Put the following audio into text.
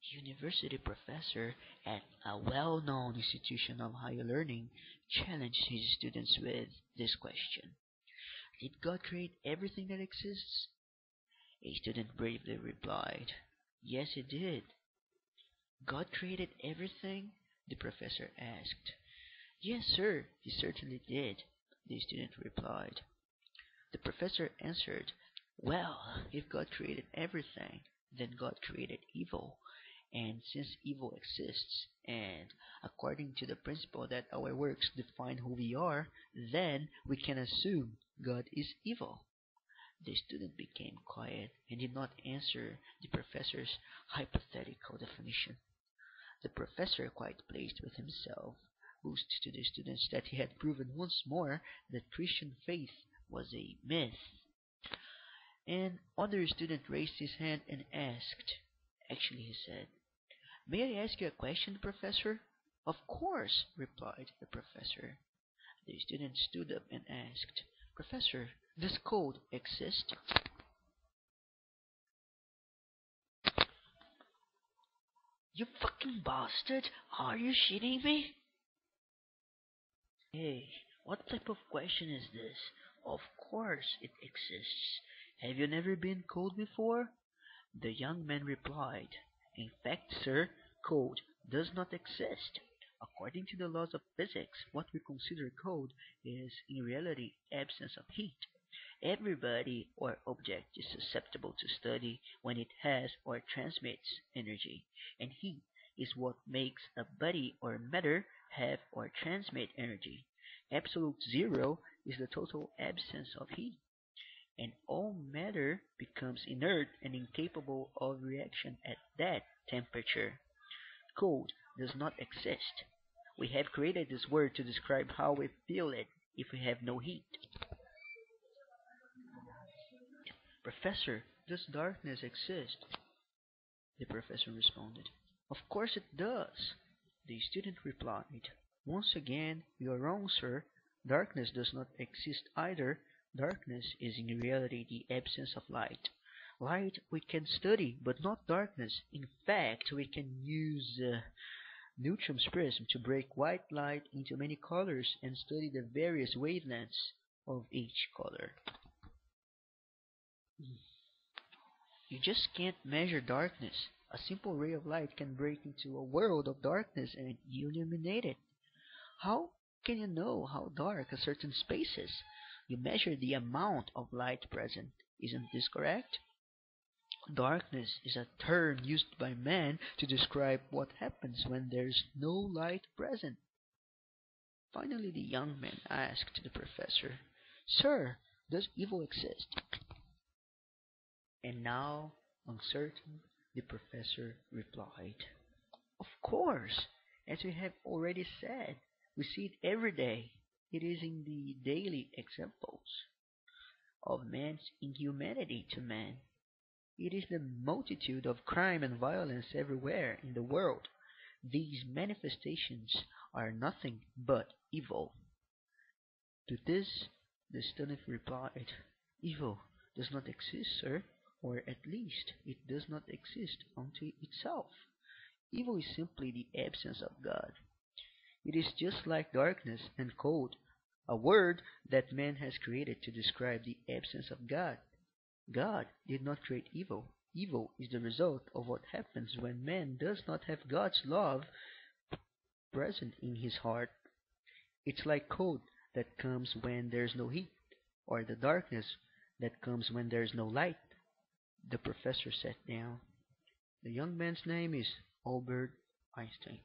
University professor at a well-known institution of higher learning challenged his students with this question. Did God create everything that exists? A student bravely replied, Yes, he did. God created everything? The professor asked. Yes, sir, he certainly did, the student replied. The professor answered, Well, if God created everything, then God created evil. And since evil exists, and according to the principle that our works define who we are, then we can assume God is evil. The student became quiet and did not answer the professor's hypothetical definition. The professor, quite pleased with himself, boasted to the students that he had proven once more that Christian faith was a myth. An other student raised his hand and asked. Actually, he said, May I ask you a question, Professor? Of course, replied the professor. The student stood up and asked, Professor, does code exist? You fucking bastard! Are you shitting me? Hey, what type of question is this? Of course it exists. Have you never been code before? The young man replied, In fact, sir, code does not exist. According to the laws of physics, what we consider code is in reality absence of heat. Everybody or object is susceptible to study when it has or transmits energy, and heat is what makes a body or matter have or transmit energy. Absolute zero is the total absence of heat, and all matter becomes inert and incapable of reaction at that temperature. Cold does not exist. We have created this word to describe how we feel it if we have no heat. Professor, does darkness exist? The professor responded. Of course it does. The student replied. Once again, you are wrong, sir. Darkness does not exist either. Darkness is in reality the absence of light. Light we can study, but not darkness. In fact, we can use Newton's prism to break white light into many colors and study the various wavelengths of each color. You just can't measure darkness. A simple ray of light can break into a world of darkness and illuminate it. How can you know how dark a certain space is? You measure the amount of light present. Isn't this correct? Darkness is a term used by man to describe what happens when there's no light present. Finally, the young man asked the professor, Sir, does evil exist? And now, uncertain, the professor replied, Of course, as we have already said, we see it every day. It is in the daily examples of man's inhumanity to man. It is the multitude of crime and violence everywhere in the world. These manifestations are nothing but evil. To this, the student replied, Evil does not exist, sir, or at least it does not exist unto itself. Evil is simply the absence of God. It is just like darkness and cold, a word that man has created to describe the absence of God. God did not create evil. Evil is the result of what happens when man does not have God's love present in his heart. It's like cold that comes when there's no heat, or the darkness that comes when there's no light. The professor sat down. The young man's name is Albert Einstein.